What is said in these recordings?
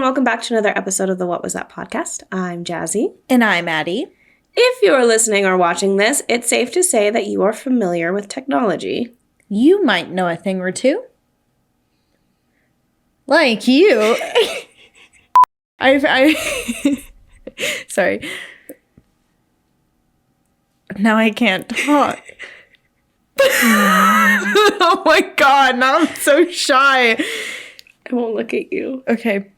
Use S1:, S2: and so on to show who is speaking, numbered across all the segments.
S1: welcome back to another episode of the What Was That podcast. I'm Jazzy.
S2: And I'm Addi.
S1: If you are listening or watching this, it's safe to say that you are familiar with technology.
S2: You might know a thing or two. Like you. Sorry. Now I can't talk. Oh my god, now I'm so shy.
S1: I won't look at you.
S2: Okay.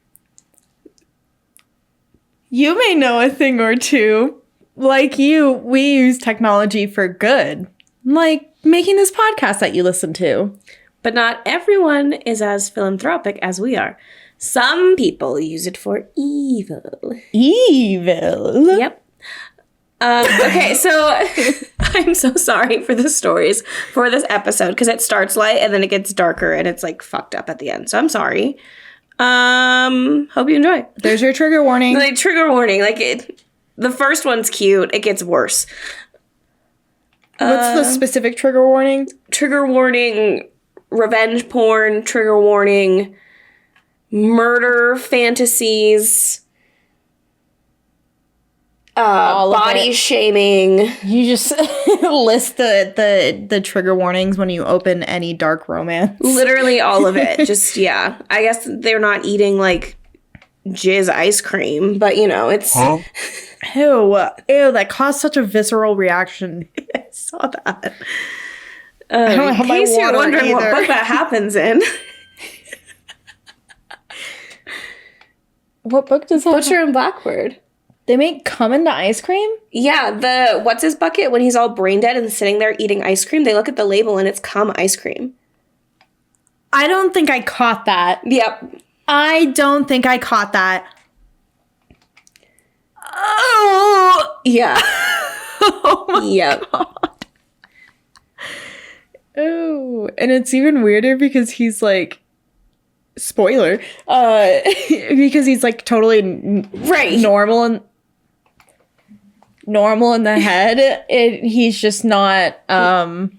S2: You may know a thing or two. Like you, we use technology for good. Like making this podcast that you listen to.
S1: But not everyone is as philanthropic as we are. Some people use it for evil.
S2: Evil?
S1: Yep. Okay, so I'm so sorry for the stories for this episode because it starts light and then it gets darker and it's like fucked up at the end. So I'm sorry. Hope you enjoy.
S2: There's your trigger warning.
S1: Like trigger warning. The first one's cute. It gets worse.
S2: What's the specific trigger warning?
S1: Trigger warning, revenge porn, trigger warning, murder fantasies, body shaming.
S2: You just list the trigger warnings when you open any dark romance.
S1: Literally all of it. Just, yeah. I guess they're not eating, like, jizz ice cream, but, you know, it's...
S2: Huh? Ew, that caused such a visceral reaction.
S1: I saw that. In case you're wondering what book that happens in.
S2: What book does that
S1: Butcher and Blackbird.
S2: They make cum into ice cream?
S1: Yeah, what's his bucket when he's all brain dead and sitting there eating ice cream? They look at the label and it's cum ice cream.
S2: I don't think I caught that.
S1: Yep.
S2: I don't think I caught that.
S1: Oh! Yeah.
S2: Oh my
S1: yep.
S2: god. Oh, and it's even weirder because he's like... Spoiler. Because he's like totally normal in the head. He's just not I mean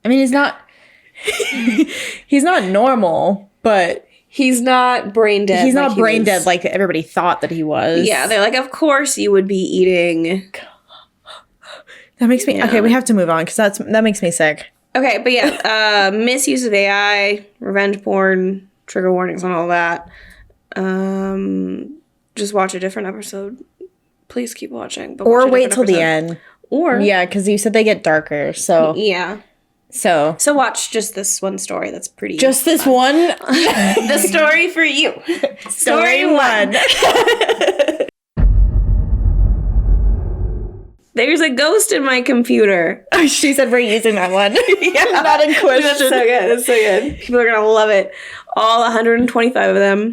S2: he's not he's not normal, but
S1: he's not brain dead.
S2: He's not brain dead like everybody thought that he was.
S1: Yeah, they're like, of course you would be eating.
S2: That makes me okay, we have to move on because that makes me sick.
S1: Okay, but yeah, misuse of AI, revenge porn, trigger warnings on all that. Just watch a different episode. Please keep watching. But
S2: or wait till the end.
S1: Or
S2: yeah, because you said they get darker, so...
S1: Yeah.
S2: So
S1: watch just this one story that's pretty...
S2: Just this one?
S1: The story for you. Story one. There's a ghost in my computer.
S2: Oh, she said we're using that one.
S1: Yeah.
S2: Not in question.
S1: That's so good. That's so good. People are going to love it. All 125 of them.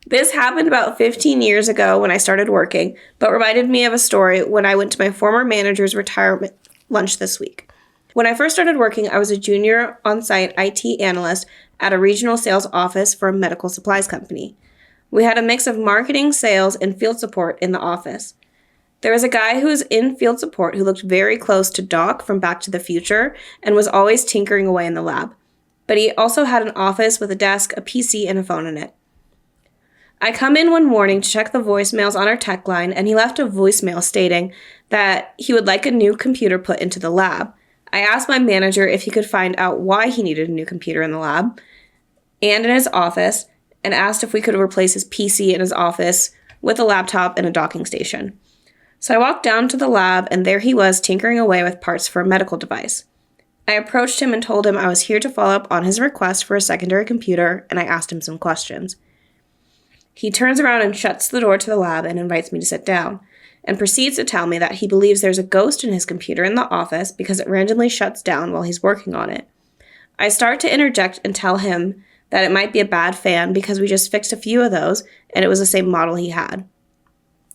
S1: This happened about 15 years ago when I started working, but reminded me of a story when I went to my former manager's retirement lunch this week. When I first started working, I was a junior on-site IT analyst at a regional sales office for a medical supplies company. We had a mix of marketing, sales, and field support in the office. There was a guy who was in field support who looked very close to Doc from Back to the Future and was always tinkering away in the lab. But he also had an office with a desk, a PC, and a phone in it. I come in one morning to check the voicemails on our tech line, and he left a voicemail stating that he would like a new computer put into the lab. I asked my manager if he could find out why he needed a new computer in the lab and in his office, and asked if we could replace his PC in his office with a laptop and a docking station. So I walked down to the lab, and there he was tinkering away with parts for a medical device. I approached him and told him I was here to follow up on his request for a secondary computer, and I asked him some questions. He turns around and shuts the door to the lab and invites me to sit down, and proceeds to tell me that he believes there's a ghost in his computer in the office because it randomly shuts down while he's working on it. I start to interject and tell him that it might be a bad fan because we just fixed a few of those, and it was the same model he had.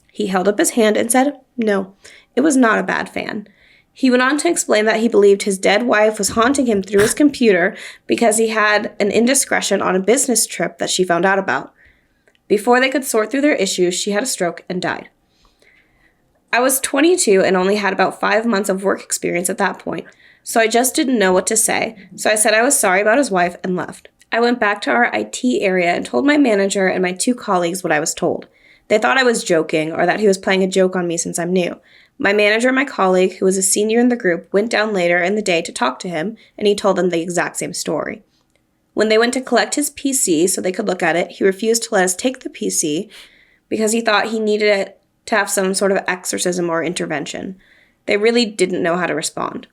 S1: He held up his hand and said, no, it was not a bad fan. He went on to explain that he believed his dead wife was haunting him through his computer because he had an indiscretion on a business trip that she found out about. Before they could sort through their issues, she had a stroke and died. I was 22 and only had about 5 months of work experience at that point, so I just didn't know what to say, so I said I was sorry about his wife and left. I went back to our IT area and told my manager and my 2 colleagues what I was told. They thought I was joking or that he was playing a joke on me since I'm new. My manager and my colleague, who was a senior in the group, went down later in the day to talk to him, and he told them the exact same story. When they went to collect his PC so they could look at it, he refused to let us take the PC because he thought he needed it to have some sort of exorcism or intervention. They really didn't know how to respond.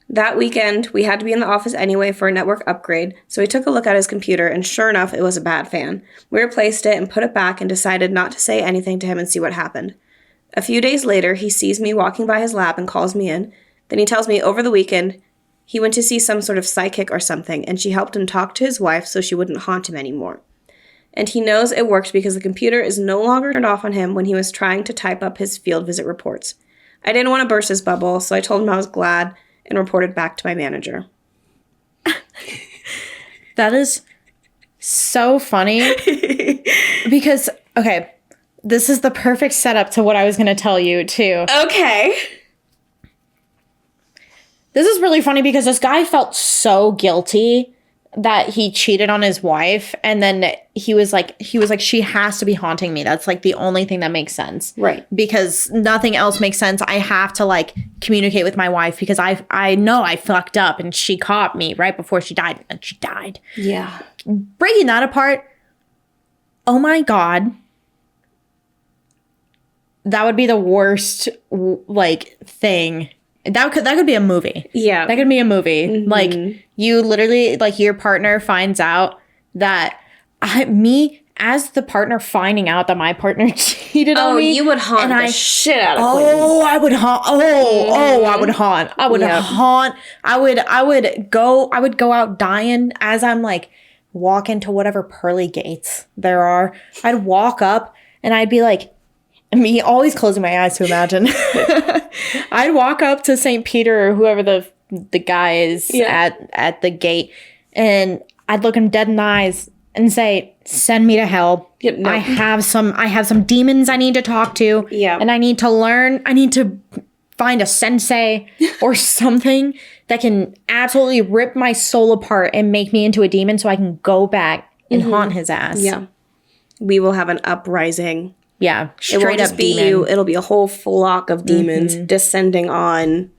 S1: That weekend, we had to be in the office anyway for a network upgrade, so we took a look at his computer, and sure enough, it was a bad fan. We replaced it and put it back and decided not to say anything to him and see what happened. A few days later, he sees me walking by his lab and calls me in. Then he tells me over the weekend he went to see some sort of psychic or something, and she helped him talk to his wife so she wouldn't haunt him anymore. And he knows it worked because the computer is no longer turned off on him when he was trying to type up his field visit reports. I didn't want to burst his bubble, so I told him I was glad and reported back to my manager.
S2: That is so funny because, okay, this is the perfect setup to what I was going to tell you, too.
S1: Okay.
S2: This is really funny because this guy felt so guilty that he cheated on his wife, and then he was like, she has to be haunting me. That's like the only thing that makes sense.
S1: Right.
S2: Because nothing else makes sense. I have to like communicate with my wife because I know I fucked up and she caught me right before she died, and she died.
S1: Yeah.
S2: Breaking that apart, oh my God. That would be the worst like thing. That could be a movie.
S1: Yeah.
S2: That could be a movie.
S1: Mm-hmm.
S2: Like, you literally, like, your partner finds out that me, as the partner, finding out that my partner cheated on me.
S1: Oh, you would haunt the shit out of Quinn.
S2: Oh, I would haunt. I would haunt. I would haunt. I would go out dying as I'm, like, walking to whatever pearly gates there are. I'd walk up and I'd be like, me always closing my eyes to imagine. I'd walk up to St. Peter or whoever the guy is at the gate, and I'd look him dead in the eyes and say, "Send me to hell.
S1: Yep, no.
S2: I have some demons I need to talk to.
S1: Yeah.
S2: And I need to learn. I need to find a sensei or something that can absolutely rip my soul apart and make me into a demon so I can go back and haunt his ass."
S1: Yeah. We will have an uprising.
S2: Yeah,
S1: It won't just be
S2: demon.
S1: you. It'll be a whole flock of demons descending on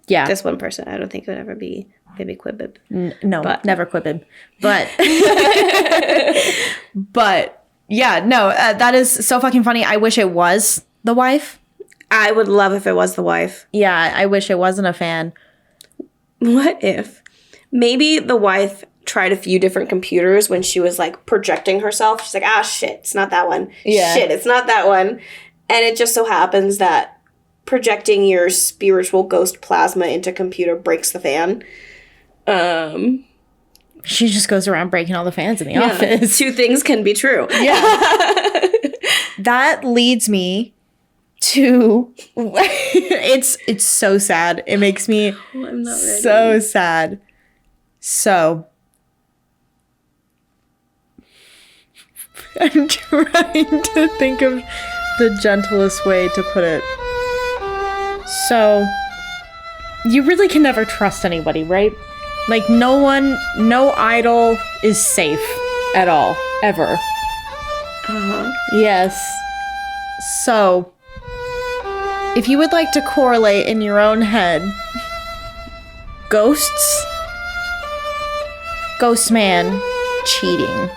S1: this one person. I don't think it would ever be Baby Quibbib.
S2: No,
S1: but.
S2: never Quibbib. But, but yeah, no, that is so fucking funny. I wish it was the wife.
S1: I would love if it was the wife.
S2: Yeah, I wish it wasn't a fan.
S1: What if maybe the wife tried a few different computers when she was like projecting herself? She's like, shit, it's not that one.
S2: Yeah.
S1: Shit, it's not that one. And it just so happens that projecting your spiritual ghost plasma into computer breaks the fan.
S2: She just goes around breaking all the fans in the office.
S1: 2 things can be true.
S2: Yeah. That leads me to it's so sad. It makes me
S1: I'm not ready.
S2: so sad. So I'm trying to think of the gentlest way to put it. So, you really can never trust anybody, right? Like, no idol is safe at all, ever.
S1: Uh-huh.
S2: Yes. So, if you would like to correlate in your own head, ghosts, ghost man, cheating.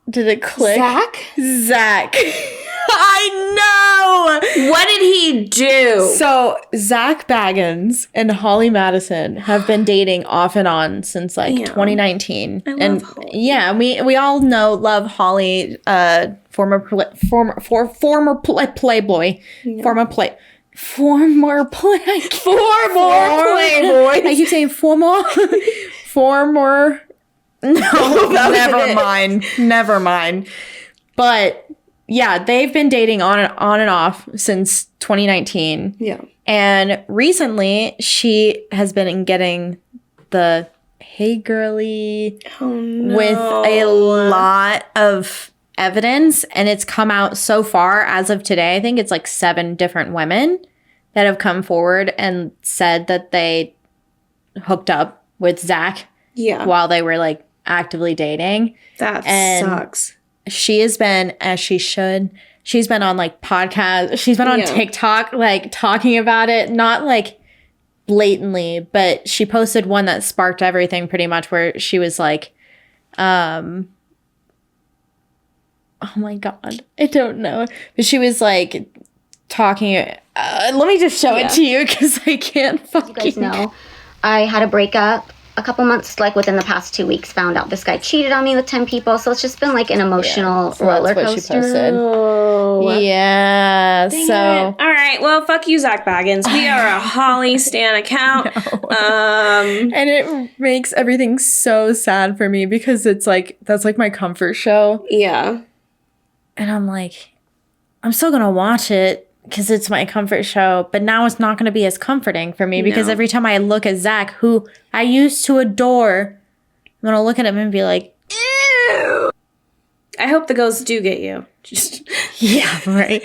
S2: Did it click? Zach. I know!
S1: What did he do?
S2: So, Zach Baggins and Holly Madison have been dating off and on since, like, 2019.
S1: I love Holly.
S2: Yeah, we all love Holly, former Playboy. I keep saying former. No, never mind. But yeah, they've been dating on and off since 2019.
S1: Yeah.
S2: And recently she has been getting the hey girly with a lot of evidence, and it's come out so far as of today. I think it's like 7 different women that have come forward and said that they hooked up with Zach while they were like actively dating.
S1: That sucks.
S2: She has been, as she should, she's been on like podcasts. She's been on TikTok, like talking about it, not like blatantly, but she posted one that sparked everything pretty much, where she was like, oh my God, I don't know. But she was like talking, let me just show it to you because I can't fucking...
S3: You guys know, I had a breakup a couple months, like within the past 2 weeks, found out this guy cheated on me with 10 people. So it's just been like an emotional roller coaster.
S2: Oh. Yeah.
S1: Dang it. All right. Well, fuck you, Zach Baggins. We are a Holly Stan account.
S2: And it makes everything so sad for me because it's like, that's like my comfort show.
S1: Yeah.
S2: And I'm like, I'm still going to watch it because it's my comfort show, but now it's not going to be as comforting for me because every time I look at Zach, who I used to adore, I'm going to look at him and be like, ew.
S1: I hope the ghosts do get you. Just
S2: yeah, right.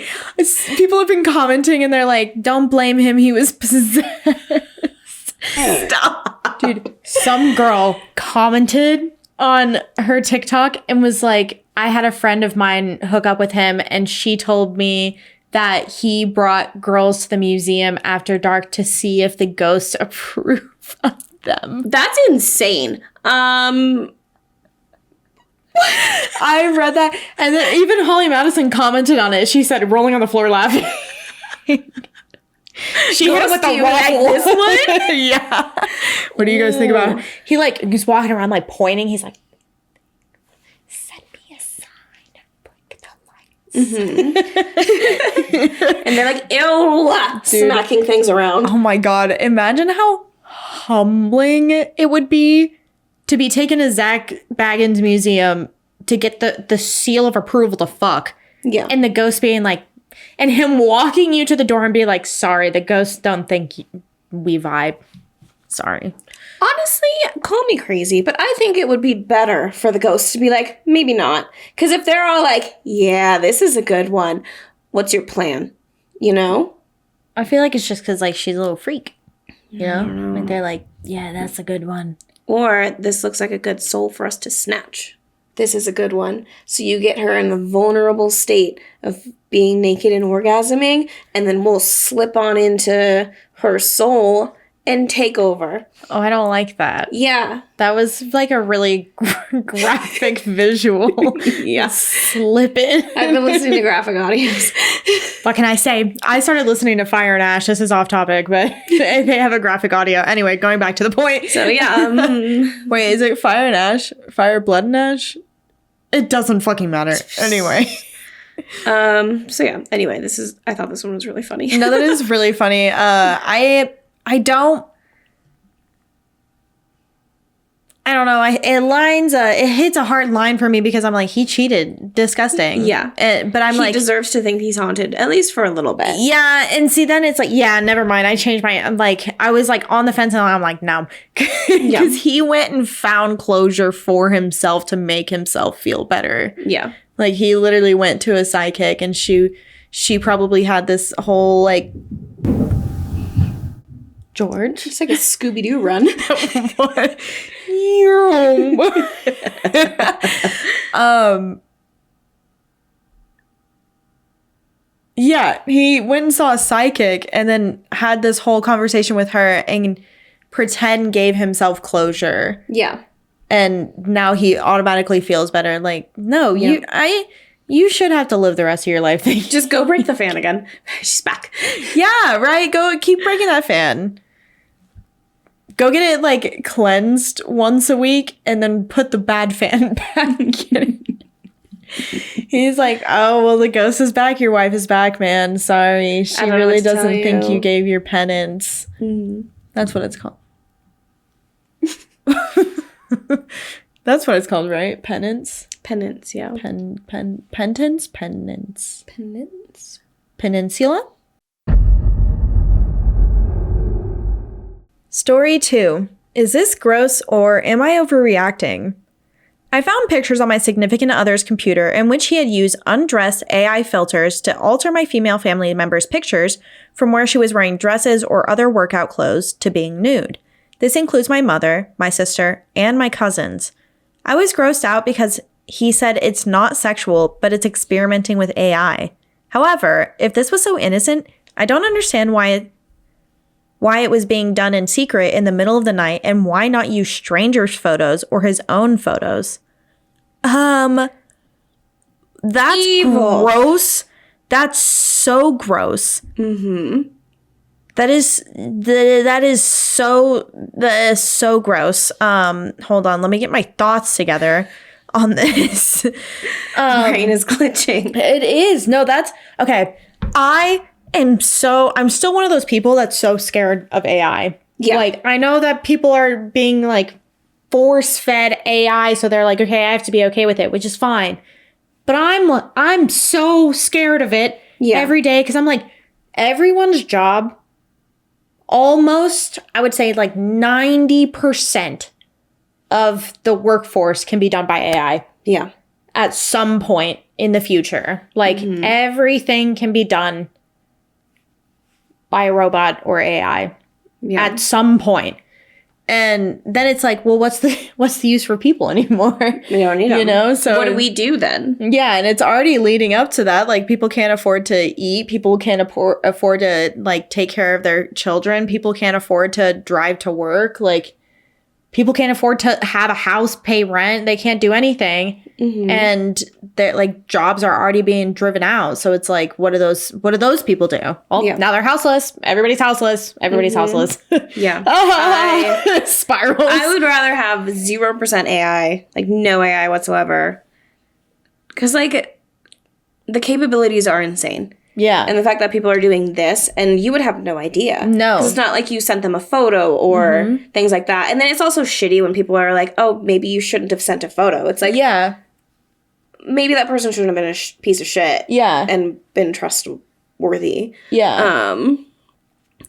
S2: People have been commenting and they're like, don't blame him. He was possessed. Stop. Dude, some girl commented on her TikTok and was like, I had a friend of mine hook up with him and she told me that he brought girls to the museum after dark to see if the ghosts approve of them.
S1: That's insane. I
S2: read that, and then even Holly Madison commented on it. She said, rolling on the floor laughing. She hit him with the waffle.
S1: Like this one?
S2: Yeah. What do you guys think about it? He's walking around like pointing. He's like, send me a sign. Blink the lights.
S1: Mm-hmm. And they're like, ew, smacking things around.
S2: Oh my God. Imagine how humbling it would be to be taken to Zach Baggins Museum to get the seal of approval to fuck.
S1: Yeah.
S2: And the ghost being like, and him walking you to the door and be like, sorry, the ghosts don't think we vibe. Sorry.
S1: Honestly, call me crazy, but I think it would be better for the ghosts to be like, maybe not. Because if they're all like, yeah, this is a good one, what's your plan? You know?
S2: I feel like it's just because like she's a little freak. You know? Like they're like, yeah, that's a good one.
S1: Or this looks like a good soul for us to snatch. This is a good one. So you get her in the vulnerable state of being naked and orgasming, and then we'll slip on into her soul and take over.
S2: Oh, I don't like that.
S1: Yeah.
S2: That was like a really graphic visual.
S1: Yeah.
S2: Slip it.
S1: I've been listening to graphic audios.
S2: What can I say? I started listening to Fire and Ash. This is off topic, but they have a graphic audio. Anyway, going back to the point.
S1: So yeah.
S2: Wait, is it Fire and Ash? Fire, Blood and Ash? It doesn't fucking matter. Anyway.
S1: So yeah. Anyway, I thought this one was really funny.
S2: No, that is really funny. I don't know. It hits a hard line for me because I'm like, he cheated. Disgusting.
S1: Yeah.
S2: But I'm
S1: he deserves to think he's haunted, at least for a little bit.
S2: Yeah. And see, then it's like, yeah, never mind. I'm like, I was like on the fence and I'm like, no. Because he went and found closure for himself to make himself feel better.
S1: Yeah.
S2: Like he literally went to a psychic and she probably had this whole like, George?
S1: It's like a Scooby-Doo run.
S2: What? Yeah, he went and saw a psychic and then had this whole conversation with her and pretend gave himself closure.
S1: Yeah.
S2: And now he automatically feels better. Like, no, you should have to live the rest of your life.
S1: Just go break the fan again. She's back.
S2: Yeah, right? Go keep breaking that fan. Go get it, like, cleansed once a week and then put the bad fan back in. He's like, oh, well, the ghost is back. Your wife is back, man. Sorry. She really doesn't think you gave your penance. Mm-hmm. That's what it's called. That's what it's called, right? Penance?
S1: Penance, yeah.
S2: Penance? Penance.
S1: Penance?
S2: Peninsula? Story 2. Is this gross or am I overreacting? I found pictures on my significant other's computer in which he had used undressed AI filters to alter my female family member's pictures from where she was wearing dresses or other workout clothes to being nude. This includes my mother, my sister, and my cousins. I was grossed out because he said it's not sexual, but it's experimenting with AI. However, if this was so innocent, I don't understand why it was being done in secret in the middle of the night, and why not use strangers' photos or his own photos. That's
S1: Evil.
S2: gross. That's so gross. Mm-hmm. That is so gross. Hold on, let me get my thoughts together on this.
S1: Brain is glitching.
S2: It is. No, that's okay. I'm still one of those people that's so scared of AI.
S1: Yeah.
S2: Like, I know that people are being like force-fed AI, so they're like, okay, I have to be okay with it, which is fine. But I'm so scared of it every day, because I'm like, everyone's job, almost, I would say like 90% of the workforce can be done by AI.
S1: Yeah.
S2: At some point in the future. Like, everything can be done by a robot or AI at some point. And then it's like, well, what's the use for people anymore?
S1: We don't need them.
S2: You know? So
S1: what do we do then?
S2: Yeah, and it's already leading up to that. Like, people can't afford to eat. People can't afford to, like, take care of their children. People can't afford to drive to work. Like, people can't afford to have a house, pay rent. They can't do anything. And they're like, jobs are already being driven out. So it's like, what do those people do? Well, now they're houseless. Everybody's houseless. Everybody's houseless.
S1: Yeah.
S2: Spirals.
S1: I would rather have 0% AI, like no AI whatsoever. Because, like, the capabilities are insane.
S2: Yeah.
S1: And the fact that people are doing this, and you would have no idea.
S2: No.
S1: 'Cause it's not like you sent them a photo or things like that. And then it's also shitty when people are like, oh, maybe you shouldn't have sent a photo. It's like,
S2: yeah.
S1: maybe that person shouldn't have been a piece of shit.
S2: Yeah.
S1: And been trustworthy.
S2: Yeah.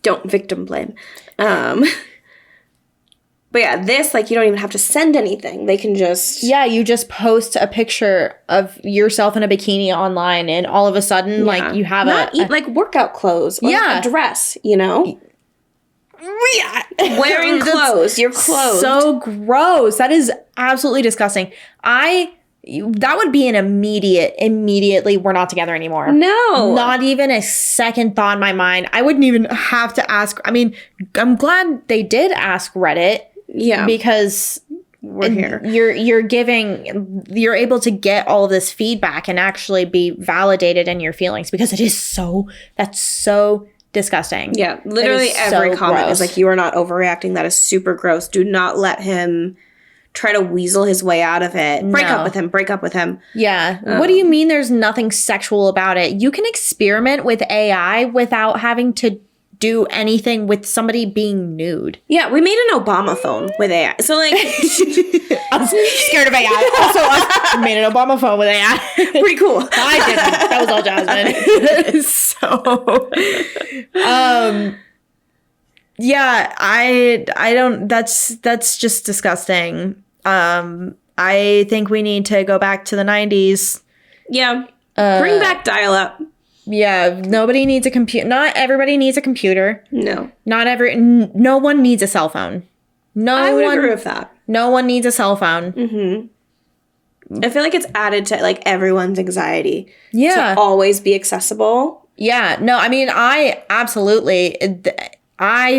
S1: Don't victim blame. But yeah, this, like, you don't even have to send anything. They can just...
S2: Yeah, you just post a picture of yourself in a bikini online, and all of a sudden, like, you have
S1: like, workout clothes. Or like a dress, you know?
S2: Yeah.
S1: Wearing clothes. You're clothed.
S2: So gross. That is absolutely disgusting. That would be an immediately, we're not together anymore.
S1: No.
S2: Not even a second thought in my mind. I wouldn't even have to ask. I mean, I'm glad they did ask Reddit.
S1: Yeah.
S2: Because
S1: we're here.
S2: You're able to get all of this feedback and actually be validated in your feelings, because that's so disgusting.
S1: Yeah. Literally every comment
S2: gross.
S1: is like, you are not overreacting. That is super gross. Do not let him try to weasel his way out of it. Break up with him.
S2: Yeah. What do you mean there's nothing sexual about it? You can experiment with AI without having to do anything with somebody being nude.
S1: Yeah, we made an Obama phone with AI. So, like...
S2: I'm scared of AI. Also, us made an Obama phone with AI.
S1: Pretty cool.
S2: I didn't. That was all Jasmine. Yeah, I don't... That's just disgusting. I think we need to go back to the 90s.
S1: Yeah. Bring back dial-up.
S2: Yeah, nobody needs a computer. Not everybody needs a computer.
S1: No.
S2: No one needs a cell phone.
S1: I would agree with that.
S2: No one needs a cell phone.
S1: I feel like it's added to, like, everyone's anxiety.
S2: Yeah.
S1: To always be accessible.
S2: Yeah. No, I mean, I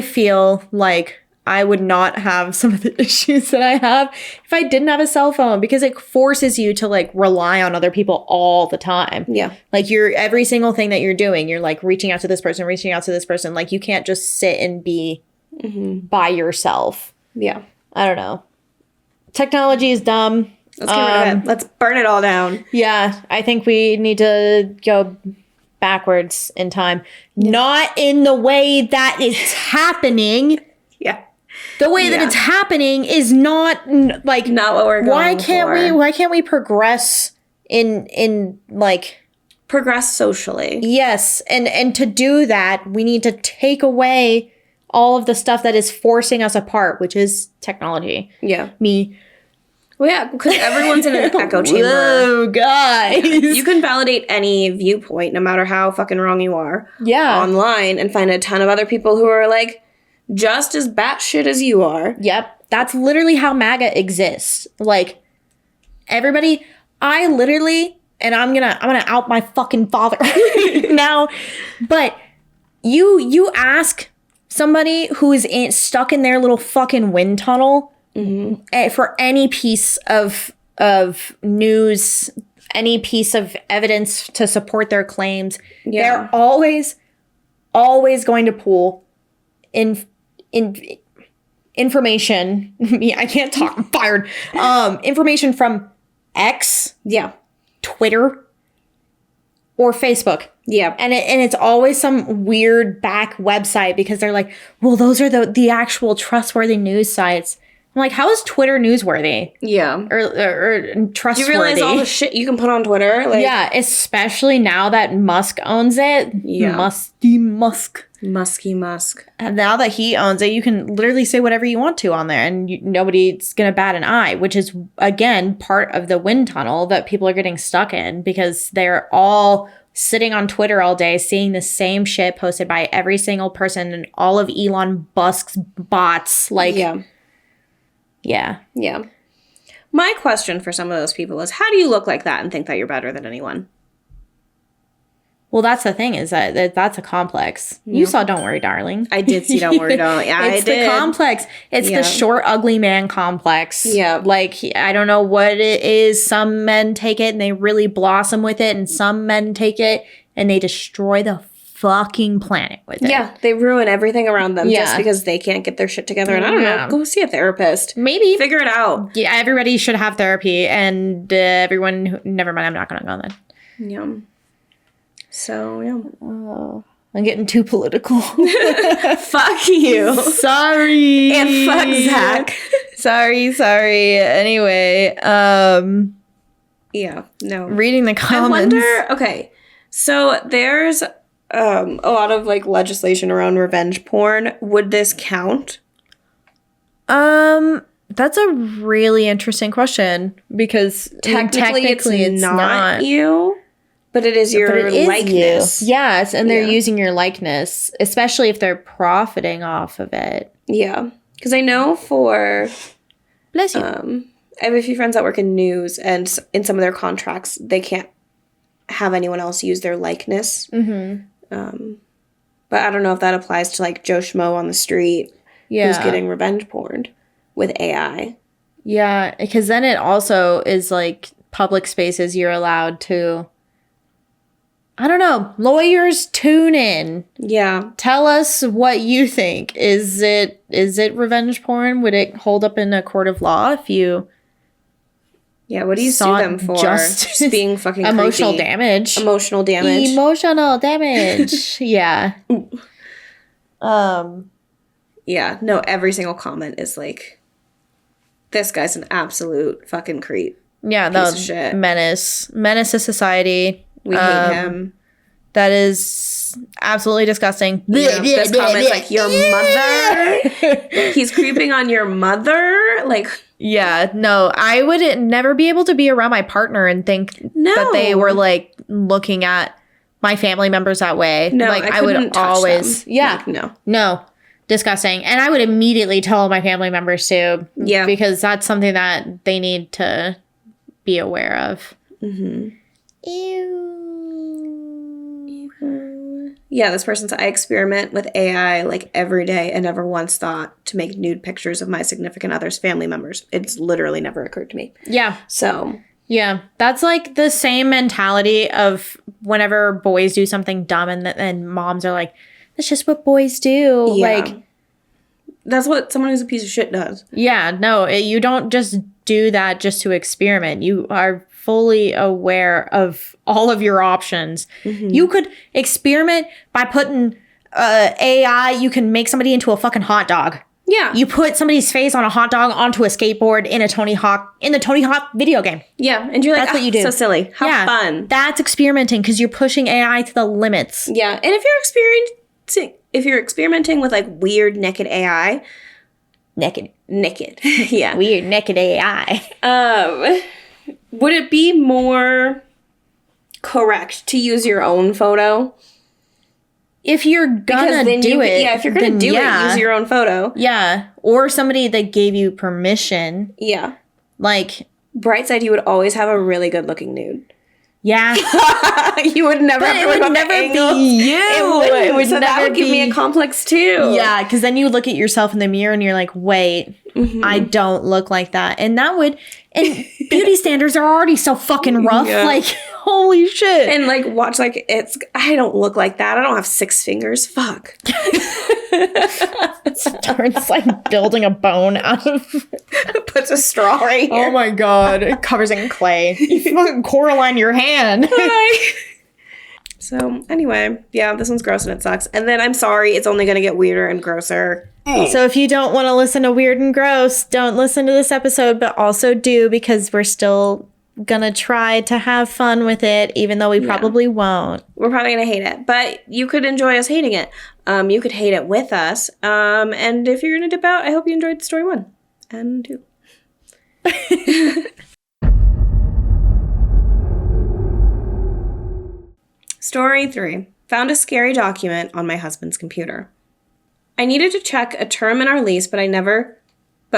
S2: feel like I would not have some of the issues that I have if I didn't have a cell phone, because it forces you to, like, rely on other people all the time.
S1: Yeah.
S2: Like, every single thing that you're doing, you're, like, reaching out to this person. Like, you can't just sit and be by yourself.
S1: Yeah.
S2: I don't know. Technology is dumb.
S1: Let's get rid of it. Let's burn it all down.
S2: Yeah. I think we need to go backwards in time. Yeah. Not in the way that it's happening.
S1: Yeah.
S2: The way that it's happening is not, like...
S1: Not what we're going for.
S2: Why can't we progress in like...
S1: Progress socially.
S2: Yes. And to do that, we need to take away all of the stuff that is forcing us apart, which is technology.
S1: Yeah.
S2: Which
S1: Well, yeah, because everyone's in an echo chamber.
S2: Whoa, guys.
S1: You can validate any viewpoint, no matter how fucking wrong you are, online, and find a ton of other people who are, like, just as batshit as you are.
S2: Yep. That's literally how MAGA exists. Like, everybody, I literally, and I'm gonna out my fucking father now, but you ask somebody who is stuck in their little fucking wind tunnel for any piece of news, any piece of evidence to support their claims. They're always going to pull information. I can't talk. I'm fired. Information from X, Twitter, or Facebook.
S1: Yeah.
S2: And it's always some weird back website because they're like, well, those are the actual trustworthy news sites. I'm like, how is Twitter newsworthy?
S1: Yeah.
S2: Or trustworthy?
S1: Do you realize all the shit you can put on Twitter? Like,
S2: yeah, especially now that Musk owns it.
S1: Yeah.
S2: Musk. And now that he owns it, you can literally say whatever you want to on there and nobody's going to bat an eye, which is, again, part of the wind tunnel that people are getting stuck in because they're all sitting on Twitter all day, seeing the same shit posted by every single person and all of Elon Musk's bots. Like, yeah.
S1: My question for some of those people is, how do you look like that and think that you're better than anyone?
S2: Well, that's the thing is that's a complex. You saw Don't Worry, Darling.
S1: I did see Don't Worry, Darling. Yeah,
S2: it's the complex. It's the short, ugly man complex.
S1: Yeah.
S2: Like, I don't know what it is. Some men take it and they really blossom with it. And some men take it and they destroy the fucking planet with it.
S1: Yeah, they ruin everything around them just because they can't get their shit together. And I don't know, go see a therapist.
S2: Maybe.
S1: Figure it out.
S2: Yeah, everybody should have therapy. And everyone, never mind, I'm not going to go then.
S1: Yeah. So, yeah.
S2: Oh, I'm getting too political.
S1: Fuck you.
S2: Sorry.
S1: And fuck Zach.
S2: Sorry. Anyway,
S1: yeah, no.
S2: Reading the comments.
S1: I wonder, okay, so there's a lot of, like, legislation around revenge porn. Would this count?
S2: That's a really interesting question because technically it's not
S1: you. But it is your likeness.
S2: You. Yes, and they're using your likeness, especially if they're profiting off of it.
S1: Yeah. Because I know for...
S2: Bless you.
S1: I have a few friends that work in news, and in some of their contracts, they can't have anyone else use their likeness. But I don't know if that applies to, like, Joe Schmo on the street who's getting revenge porned with AI.
S2: Yeah, because then it also is, like, public spaces you're allowed to... I don't know. Lawyers, tune in.
S1: Yeah.
S2: Tell us what you think. Is it revenge porn? Would it hold up in a court of law if you...
S1: Yeah, what do you sue them for? Just being fucking
S2: emotional
S1: creepy.
S2: damage.
S1: Emotional damage.
S2: Yeah.
S1: Yeah, no, every single comment is like, this guy's an absolute fucking creep.
S2: Yeah,
S1: piece of shit.
S2: Menace to society.
S1: We hate him.
S2: That is absolutely disgusting.
S1: Yeah, this comment's like, your mother? He's creeping on your mother? Like...
S2: Yeah, no, I would never be able to be around my partner and think that they were, like, looking at my family members that way.
S1: No,
S2: like,
S1: I
S2: would always...
S1: them.
S2: Yeah.
S1: Like,
S2: No. Disgusting. And I would immediately tell my family members, too.
S1: Yeah.
S2: Because that's something that they need to be aware of.
S1: Mm-hmm.
S2: Ew.
S1: Yeah, this person said, I experiment with AI like every day and never once thought to make nude pictures of my significant other's family members. It's literally never occurred to me.
S2: Yeah.
S1: So.
S2: Yeah. That's like the same mentality of whenever boys do something dumb and moms are like, that's just what boys do.
S1: Yeah.
S2: Like,
S1: that's what someone who's a piece of shit does.
S2: Yeah. No, you don't just do that just to experiment. You are fully aware of all of your options. Mm-hmm. You could experiment by putting AI. You can make somebody into a fucking hot dog.
S1: Yeah.
S2: You put somebody's face on a hot dog onto a skateboard in the Tony Hawk video game.
S1: Yeah. And you're like, that's what you do. So silly. How fun.
S2: That's experimenting because you're pushing AI to the limits.
S1: Yeah. And if you're experimenting with like weird naked AI,
S2: Naked.
S1: Yeah.
S2: Weird naked AI.
S1: Would it be more correct to use your own photo?
S2: If you're gonna do it.
S1: Yeah, if you're gonna do it, use your own photo.
S2: Yeah. Or somebody that gave you permission.
S1: Yeah.
S2: Like,
S1: bright side, you would always have a really good looking nude.
S2: Yeah.
S1: You would never have to worry about the angles.
S2: you.
S1: It would so that would give me a complex too.
S2: Yeah, because then you look at yourself in the mirror and you're like, wait, I don't look like that. And that would, and beauty standards are already so fucking rough.
S1: Yeah.
S2: Like, holy shit.
S1: And like, watch, like, I don't look like that. I don't have 6 fingers. Fuck.
S2: It's like building a bone out of...
S1: Puts a straw right here.
S2: Oh my god. It covers it in clay. You fucking Coraline your hand.
S1: So, anyway, yeah, this one's gross and it sucks. And then I'm sorry, it's only going to get weirder and grosser.
S2: So if you don't want to listen to weird and gross, don't listen to this episode, but also do, because we're still gonna try to have fun with it, even though we probably won't.
S1: We're probably gonna hate it, but you could enjoy us hating it. You could hate it with us. And if you're gonna dip out, I hope you enjoyed story 1 and 2. Story 3. Found a scary document on my husband's computer. I needed to check a term in our lease, but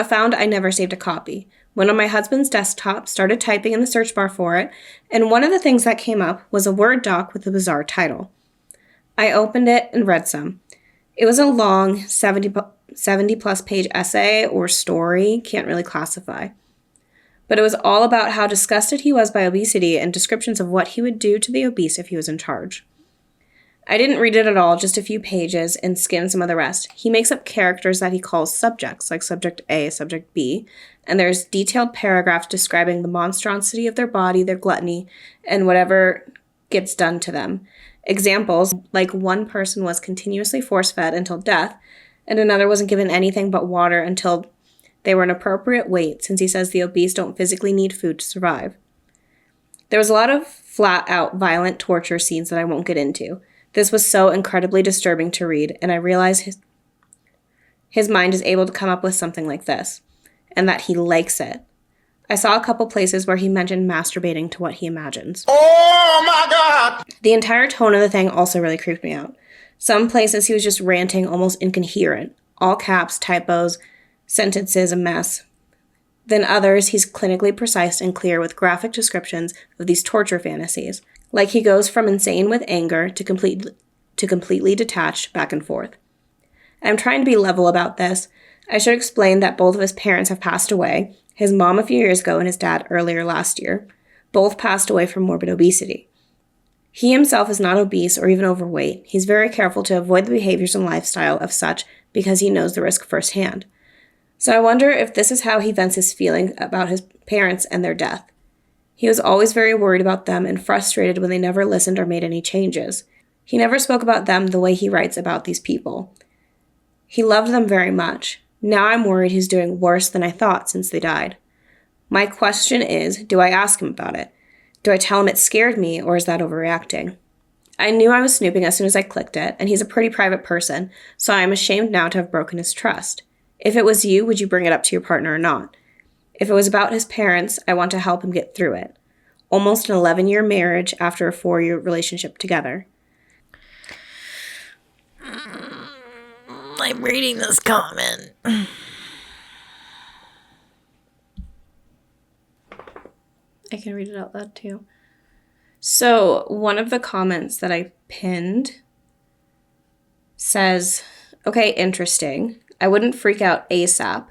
S1: found I never saved a copy. Went on my husband's desktop, started typing in the search bar for it, and one of the things that came up was a Word doc with a bizarre title. I opened it and read some. It was a long 70-plus page essay or story, can't really classify. But it was all about how disgusted he was by obesity and descriptions of what he would do to the obese if he was in charge. I didn't read it at all, just a few pages, and skimmed some of the rest. He makes up characters that he calls subjects, like Subject A, Subject B, and there's detailed paragraphs describing the monstrosity of their body, their gluttony, and whatever gets done to them. Examples, like one person was continuously force-fed until death, and another wasn't given anything but water until they were an appropriate weight, since he says the obese don't physically need food to survive. There was a lot of flat-out violent torture scenes that I won't get into. This was so incredibly disturbing to read, and I realized his mind is able to come up with something like this, and that he likes it. I saw a couple places where he mentioned masturbating to what he imagines.
S4: Oh my God!
S1: The entire tone of the thing also really creeped me out. Some places he was just ranting, almost incoherent. All caps, typos, sentences, a mess. Then others, he's clinically precise and clear with graphic descriptions of these torture fantasies. Like he goes from insane with anger to completely detached back and forth. I'm trying to be level about this. I should explain that both of his parents have passed away, his mom a few years ago and his dad earlier last year. Both passed away from morbid obesity. He himself is not obese or even overweight. He's very careful to avoid the behaviors and lifestyle of such because he knows the risk firsthand. So I wonder if this is how he vents his feeling about his parents and their death. He was always very worried about them and frustrated when they never listened or made any changes. He never spoke about them the way he writes about these people. He loved them very much. Now I'm worried he's doing worse than I thought since they died. My question is, do I ask him about it? Do I tell him it scared me, or is that overreacting? I knew I was snooping as soon as I clicked it, and he's a pretty private person, so I am ashamed now to have broken his trust. If it was you, would you bring it up to your partner or not? If it was about his parents, I want to help him get through it. Almost an 11-year marriage after a 4-year relationship together.
S2: I'm reading this comment.
S1: I can read it out loud too. So one of the comments that I pinned says, okay, interesting. I wouldn't freak out ASAP.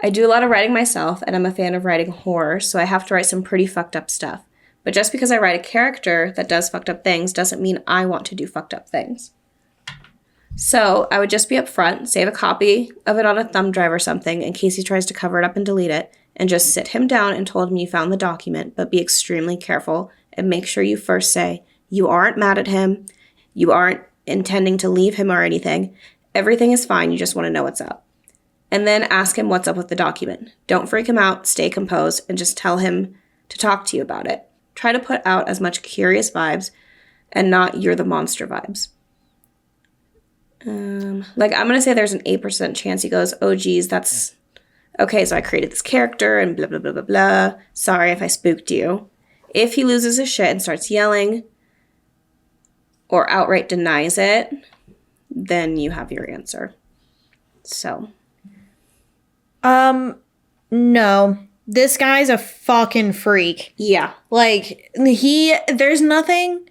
S1: I do a lot of writing myself, and I'm a fan of writing horror, so I have to write some pretty fucked up stuff. But just because I write a character that does fucked up things doesn't mean I want to do fucked up things. So I would just be upfront, save a copy of it on a thumb drive or something in case he tries to cover it up and delete it, and just sit him down and told him you found the document, but be extremely careful and make sure you first say, you aren't mad at him, you aren't intending to leave him or anything, everything is fine, you just want to know what's up. And then ask him what's up with the document. Don't freak him out, stay composed, and just tell him to talk to you about it. Try to put out as much curious vibes and not you're the monster vibes. I'm going to say there's an 8% chance he goes, oh geez, that's Okay, so I created this character and blah, blah, blah, blah, blah. Sorry if I spooked you. If he loses his shit and starts yelling or outright denies it, then you have your answer. So.
S2: No. This guy's a fucking freak.
S1: Yeah.
S2: Like, there's nothing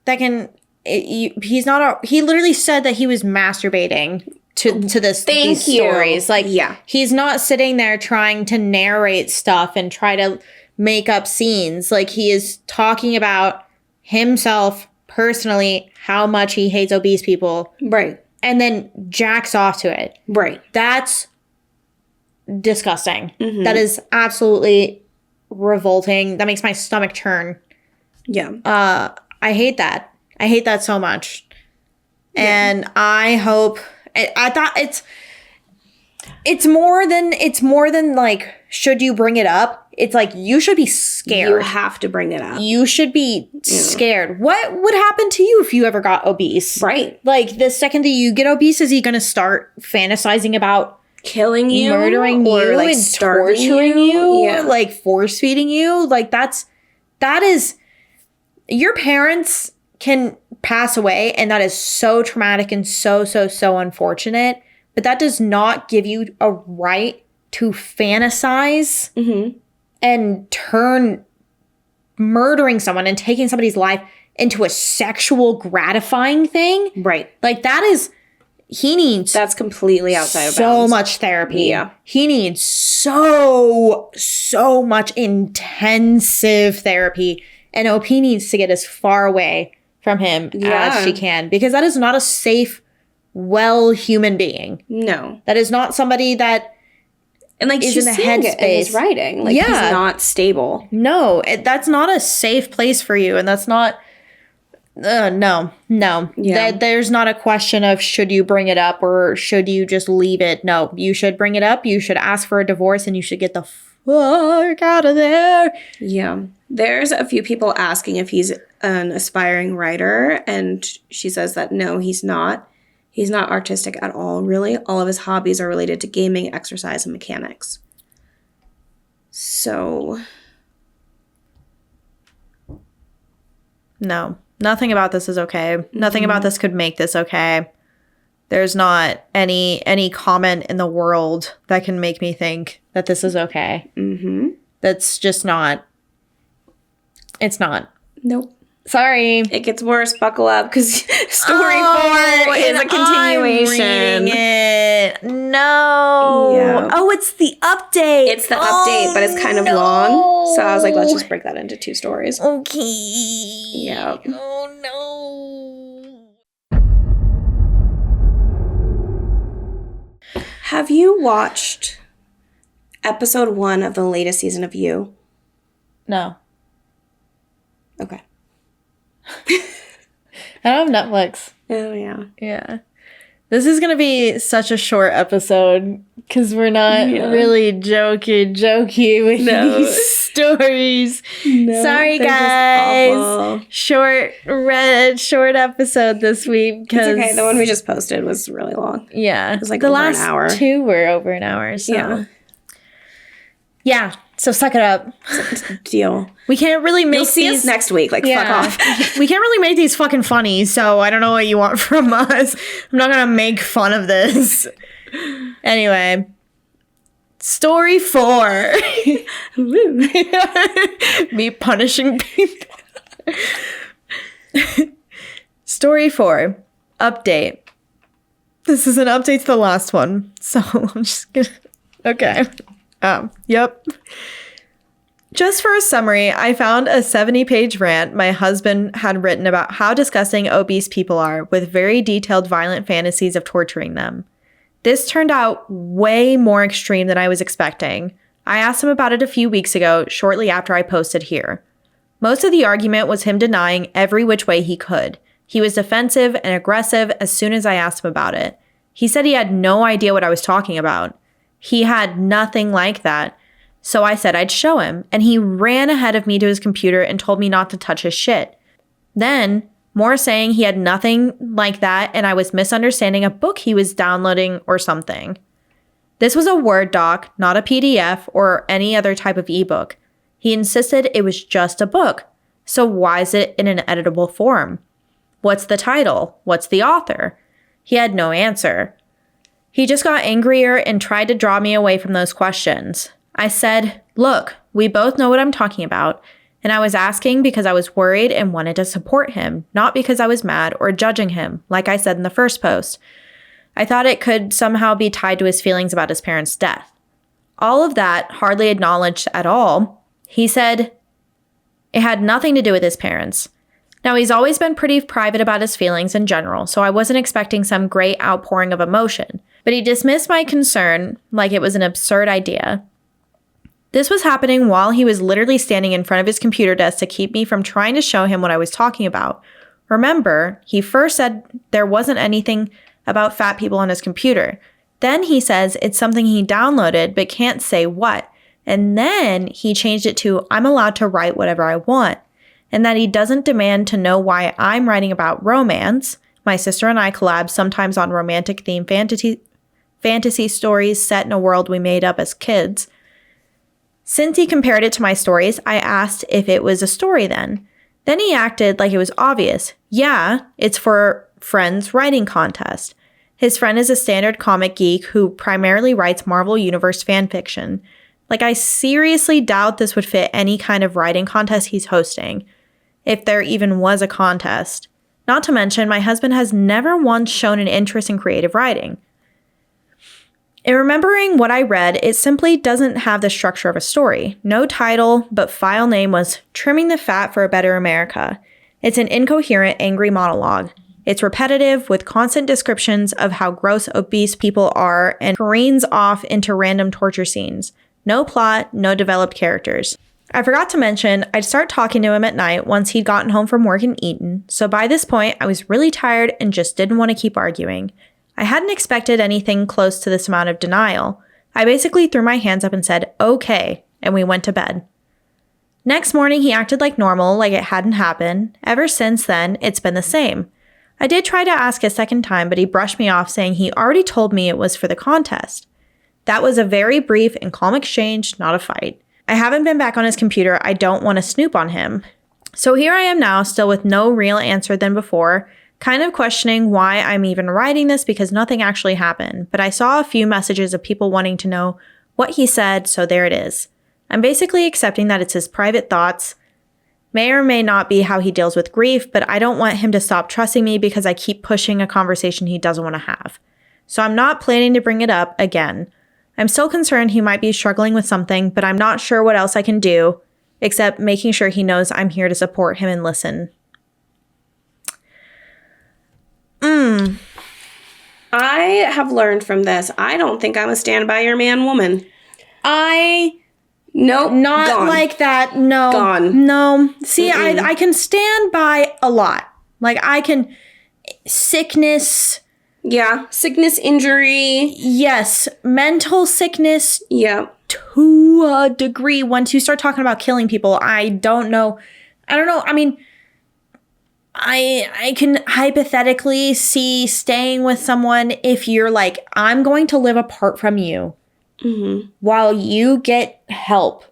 S2: that can, he's not he literally said that he was masturbating to these stories. Like,
S1: yeah.
S2: He's not sitting there trying to narrate stuff and try to make up scenes. Like, he is talking about himself personally, how much he hates obese people.
S1: Right.
S2: And then jacks off to it.
S1: Right.
S2: That's disgusting. That is absolutely revolting. That makes my stomach turn.
S1: Yeah.
S2: I hate that. I hate that so much. Yeah. And I hope I thought it's more than like, should you bring it up? It's like, you should be scared.
S1: You have to bring it up.
S2: You should be scared. What would happen to you if you ever got obese?
S1: Right.
S2: Like, the second that you get obese, is he going to start fantasizing about
S1: killing you,
S2: murdering
S1: or
S2: you,
S1: like
S2: and torturing you,
S1: Yeah.
S2: like force feeding you? Like, that is, your parents can pass away, and that is so traumatic and so unfortunate. But that does not give you a right to fantasize and turn murdering someone and taking somebody's life into a sexual gratifying thing.
S1: Right.
S2: Like, that is, he needs
S1: that's completely outside of
S2: so
S1: bounds.
S2: much therapy.
S1: Yeah.
S2: He needs so much intensive therapy. And OP needs to get as far away from him as she can, because that is not a safe, well human being.
S1: No.
S2: That is not somebody that
S1: and like
S2: is
S1: she's
S2: in the
S1: seeing it in his
S2: headspace.
S1: writing. Like, he's not stable.
S2: No, that's not a safe place for you. And that's not, no.
S1: Yeah.
S2: There's not a question of should you bring it up or should you just leave it. No, you should bring it up. You should ask for a divorce and you should get the fuck out of there.
S1: Yeah. There's a few people asking if he's an aspiring writer, and she says that no, he's not. He's not artistic at all, really. All of his hobbies are related to gaming, exercise, and mechanics. So.
S2: No, nothing about this is okay. Nothing about this could make this okay. There's not any comment in the world that can make me think that this is okay. That's just not. It's not.
S1: Nope.
S2: Sorry.
S1: It gets worse. Buckle up, because story 4 is a continuation.
S2: I'm reading it. No.
S1: Yeah.
S2: Oh, it's the update.
S1: It's the update, but it's kind of long. So I was like, let's just break that into 2 stories.
S2: Okay.
S1: Yeah.
S2: Oh, no.
S1: Have you watched episode 1 of the latest season of You?
S2: No.
S1: Okay.
S2: I don't have Netflix.
S1: Oh, yeah.
S2: Yeah. This is going to be such a short episode because we're not really jokey with these stories.
S1: No,
S2: sorry, guys. Short episode this week.
S1: It's okay. The one we just posted was really long.
S2: Yeah.
S1: It was like
S2: the
S1: over
S2: last
S1: an hour.
S2: 2 were over an hour. So. Yeah. So suck it up.
S1: Deal.
S2: We can't really make
S1: You'll see us next week. Like, fuck off.
S2: We can't really make these fucking funny, so I don't know what you want from us. I'm not gonna make fun of this. Anyway. Story 4. Me punishing people. Story 4. Update. This is an update to the last one. So I'm just gonna... Okay. Yep. Just for a summary, I found a 70-page rant my husband had written about how disgusting obese people are, with very detailed violent fantasies of torturing them. This turned out way more extreme than I was expecting. I asked him about it a few weeks ago, shortly after I posted here. Most of the argument was him denying every which way he could. He was defensive and aggressive as soon as I asked him about it. He said he had no idea what I was talking about. He had nothing like that. So I said I'd show him, and he ran ahead of me to his computer and told me not to touch his shit. Then, more saying he had nothing like that and I was misunderstanding a book he was downloading or something. This was a Word doc, not a PDF or any other type of ebook. He insisted it was just a book. So why is it in an editable form? What's the title? What's the author? He had no answer. He just got angrier and tried to draw me away from those questions. I said, look, we both know what I'm talking about, and I was asking because I was worried and wanted to support him, not because I was mad or judging him, like I said in the first post. I thought it could somehow be tied to his feelings about his parents' death. All of that, hardly acknowledged at all. He said it had nothing to do with his parents. Now, he's always been pretty private about his feelings in general, so I wasn't expecting some great outpouring of emotion, but he dismissed my concern like it was an absurd idea. This was happening while he was literally standing in front of his computer desk to keep me from trying to show him what I was talking about. Remember, he first said there wasn't anything about fat people on his computer. Then he says it's something he downloaded but can't say what. And then he changed it to I'm allowed to write whatever I want. And that he doesn't demand to know why I'm writing about romance. My sister and I collab sometimes on romantic themed fantasy stories set in a world we made up as kids. Since he compared it to my stories, I asked if it was a story then. Then he acted like it was obvious. Yeah, it's for friend's writing contest. His friend is a standard comic geek who primarily writes Marvel Universe fan fiction. Like, I seriously doubt this would fit any kind of writing contest he's hosting, if there even was a contest. Not to mention, my husband has never once shown an interest in creative writing. In remembering what I read, it simply doesn't have the structure of a story. No title, but file name was Trimming the Fat for a Better America. It's an incoherent, angry monologue. It's repetitive with constant descriptions of how gross obese people are and careens off into random torture scenes. No plot, no developed characters. I forgot to mention, I'd start talking to him at night once he'd gotten home from work and eaten, so by this point I was really tired and just didn't want to keep arguing. I hadn't expected anything close to this amount of denial. I basically threw my hands up and said, okay, and we went to bed. Next morning, he acted like normal, like it hadn't happened. Ever since then, it's been the same. I did try to ask a second time, but he brushed me off saying he already told me it was for the contest. That was a very brief and calm exchange, not a fight. I haven't been back on his computer. I don't want to snoop on him. So here I am now, still with no real answer than before, kind of questioning why I'm even writing this because nothing actually happened, but I saw a few messages of people wanting to know what he said, so there it is. I'm basically accepting that it's his private thoughts. May or may not be how he deals with grief, but I don't want him to stop trusting me because I keep pushing a conversation he doesn't want to have. So I'm not planning to bring it up again. I'm still concerned he might be struggling with something, but I'm not sure what else I can do, except making sure he knows I'm here to support him and listen.
S1: I have learned from this. I don't think I'm a stand by your man woman. Nope.
S2: Not
S1: gone.
S2: like that. No.
S1: Gone.
S2: No. See, I can stand by a lot. Like, I can... Sickness.
S1: Yeah. Sickness, injury.
S2: Yes. Mental sickness.
S1: Yeah.
S2: To a degree. Once you start talking about killing people, I don't know. I mean... I can hypothetically see staying with someone if you're like, I'm going to live apart from you while you get help.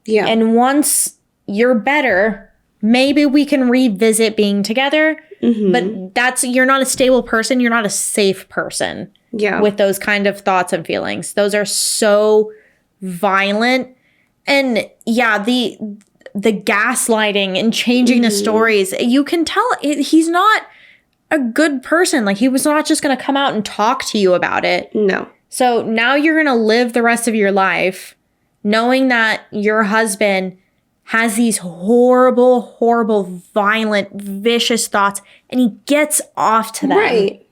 S1: Yeah.
S2: And once you're better, maybe we can revisit being together. But you're not a stable person. You're not a safe person with those kind of thoughts and feelings. Those are so violent. And yeah, the gaslighting and changing the stories, you can tell he's not a good person. Like, he was not just going to come out and talk to you about it.
S1: No.
S2: So now you're going to live the rest of your life knowing that your husband has these horrible, horrible, violent, vicious thoughts, and he gets off to them. Right.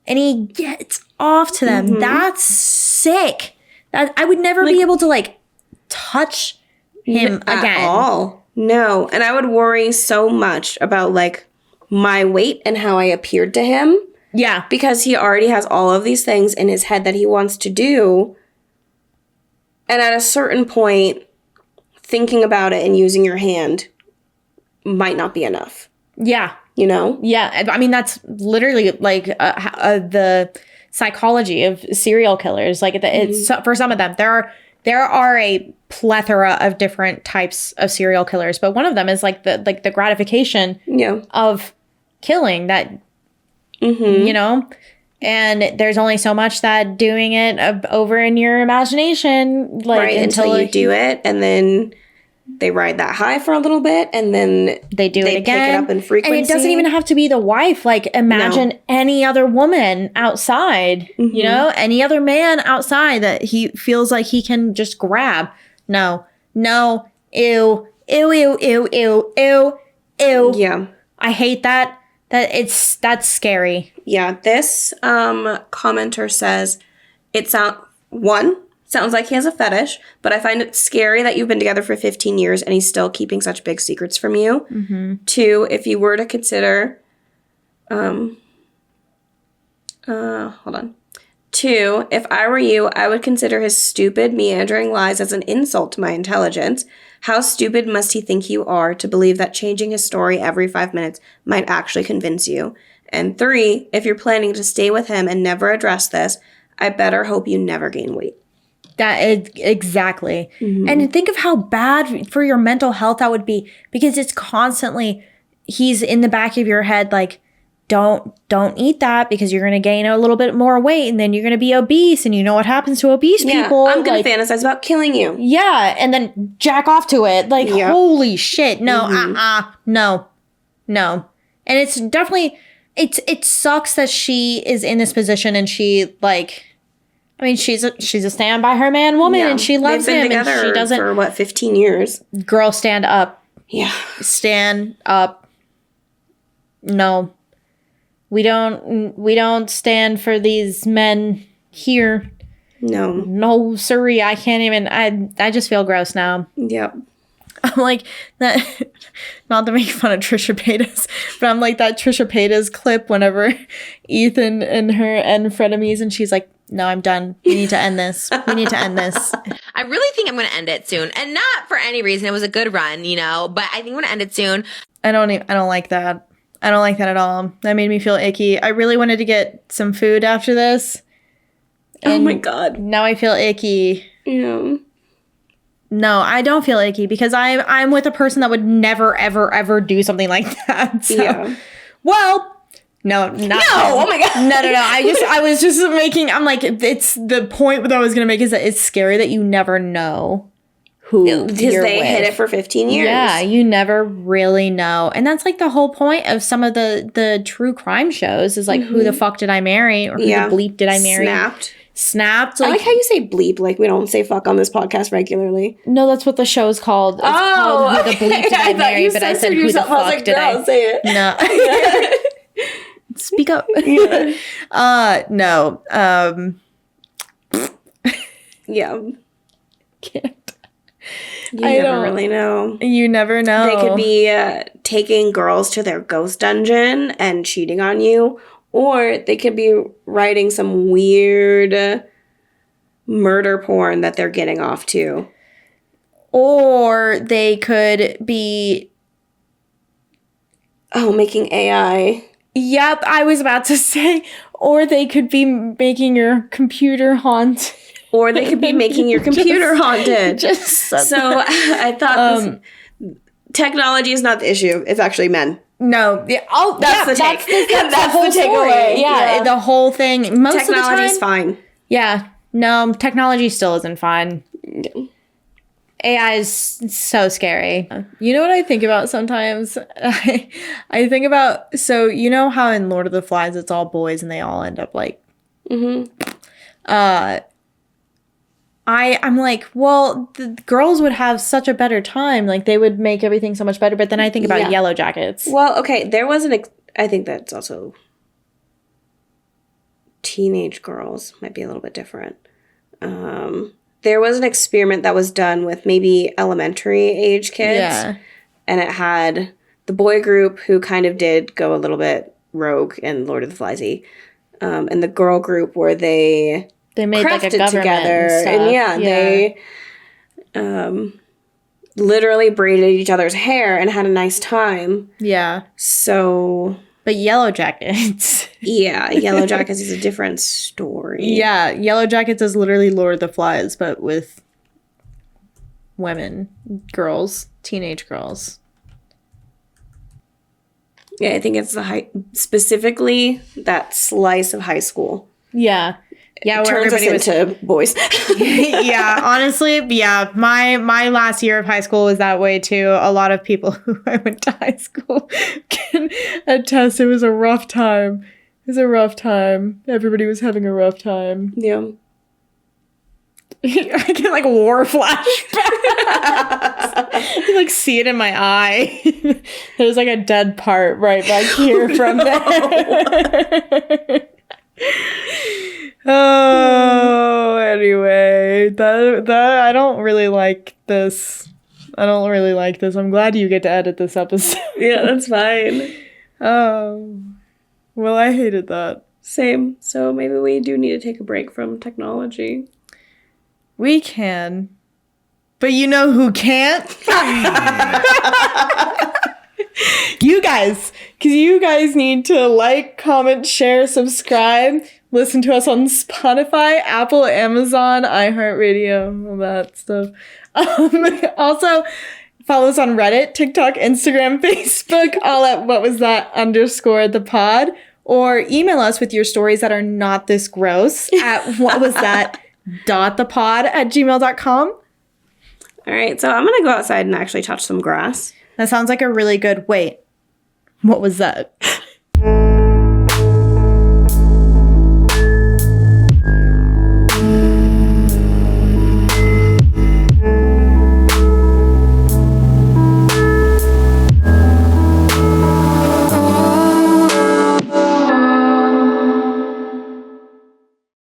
S2: And he gets off to them. That's sick. I would never be able to, like, touch him again.
S1: At all. No. And I would worry so much about, like, my weight and how I appeared to him.
S2: Yeah.
S1: Because he already has all of these things in his head that he wants to do. And at a certain point, thinking about it and using your hand might not be enough.
S2: Yeah.
S1: You know?
S2: Yeah. I mean, that's literally, like, the psychology of serial killers. Like it's for some of them, there are a plethora of different types of serial killers, but one of them is like the gratification of killing that, you know. And there's only so much that doing it over in your imagination, like
S1: until you do it, and then they ride that high for a little bit, and then
S2: they do it again.
S1: Pick it up in frequency.
S2: And it doesn't even have to be the wife. Like, imagine any other woman outside, you know, any other man outside that he feels like he can just grab. No, ew.
S1: Yeah.
S2: I hate that. That's scary.
S1: Yeah, this commenter says sounds like he has a fetish, but I find it scary that you've been together for 15 years and he's still keeping such big secrets from you. 2, if you were to consider, hold on. 2, if I were you, I would consider his stupid, meandering lies as an insult to my intelligence. How stupid must he think you are to believe that changing his story every 5 minutes might actually convince you? And 3, if you're planning to stay with him and never address this, I better hope you never gain weight.
S2: That is exactly. And think of how bad for your mental health that would be, because it's constantly, he's in the back of your head like, don't eat that because you're going to gain a little bit more weight and then you're going to be obese, and you know what happens to obese people.
S1: I'm going to fantasize about killing you.
S2: Yeah, and then jack off to it. Like, holy shit. No, no. And it's definitely, it sucks that she is in this position, and she, like, I mean, she's a stand by her man woman, and she loves him, and she doesn't.
S1: For 15 years?
S2: Girl, stand up.
S1: Yeah.
S2: Stand up. No. We don't stand for these men here. No, siree. I can't even. I just feel gross now.
S1: Yep.
S2: I'm like that. Not to make fun of Trisha Paytas, but I'm like that Trisha Paytas clip whenever Ethan and her end frenemies, and she's like, "No, I'm done. We need to end this. We need to end this."
S5: I really think I'm going to end it soon, and not for any reason. It was a good run, you know, but I think I'm going to end it soon.
S2: I don't like that. I don't like that at all. That made me feel icky. I really wanted to get some food after this.
S1: Oh my God.
S2: Now I feel icky.
S1: Yeah.
S2: No, I don't feel icky because I'm with a person that would never, ever, ever do something like that. So. Yeah. Well, no,
S1: oh my God.
S2: No. I was just making, I'm like, it's the point that I was going to make is that it's scary that you never know who
S1: because they hid it for 15 years.
S2: Yeah, you never really know. And that's like the whole point of some of the true crime shows is like, who the fuck did I marry? Or who the bleep did I marry? Snapped.
S1: Like, I like how you say bleep. Like, we don't say fuck on this podcast regularly.
S2: No, that's what the show's called. It's called Who the Bleep Did I Marry? But I said, who the fuck did I?
S1: Say it.
S2: No. Speak up.
S1: Yeah.
S2: No.
S1: Yeah.
S2: Can't.
S1: You never really know.
S2: You never know.
S1: They could be taking girls to their ghost dungeon and cheating on you, or they could be writing some weird murder porn that they're getting off to.
S2: Or they could be...
S1: making AI.
S2: Yep, I was about to say. Or they could be making your computer haunt.
S1: Or they could be making your computer haunted.
S2: So
S1: I thought technology is not the issue. It's actually men.
S2: No. Yeah. Oh,
S1: that's the take. That's the takeaway.
S2: Yeah, the whole thing. Most
S1: technology's
S2: of the time,
S1: fine.
S2: Yeah. No, technology still isn't fine. AI is so scary. You know what I think about sometimes? I think about, so you know how in Lord of the Flies it's all boys and they all end up like... I'm like, well, the girls would have such a better time. Like, they would make everything so much better. But then I think about Yellow Jackets.
S1: Well, okay, there was I think that's also... Teenage girls might be a little bit different. There was an experiment that was done with maybe elementary age kids.
S2: Yeah.
S1: And it had the boy group who kind of did go a little bit rogue and Lord of the Fliesy. And the girl group where they
S2: made like a government
S1: together.
S2: And
S1: they literally braided each other's hair and had a nice time.
S2: Yeah.
S1: So...
S2: But Yellow Jackets...
S1: Yeah, Yellow Jackets is a different story.
S2: Yeah, Yellow Jackets is literally Lord of the Flies, but with women, girls, teenage girls.
S1: Yeah, I think it's specifically that slice of high school.
S2: Yeah. Yeah,
S1: It
S2: where
S1: turns us
S2: everybody was
S1: into boys.
S2: yeah, honestly, yeah. My last year of high school was that way too. A lot of people who I went to high school can attest it was a rough time. It was a rough time. Everybody was having a rough time.
S1: Yeah.
S2: I get like war flashbacks. You like see it in my eye. There's like a dead part right back here from there. Oh, anyway, that I don't really like this. I don't really like this. I'm glad you get to edit this episode.
S1: Yeah, that's fine.
S2: Oh, well, I hated that.
S1: Same. So maybe we do need to take a break from technology.
S2: We can. But you know who can't? You guys. Because you guys need to like, comment, share, subscribe. Listen to us on Spotify, Apple, Amazon, iHeartRadio, all that stuff. Also, follow us on Reddit, TikTok, Instagram, Facebook, all at _the pod. Or email us with your stories that are not this gross at whatwasthat.thepod@gmail.com.
S1: All right, so I'm going to go outside and actually touch some grass.
S2: That sounds like a really good... Wait. What was that?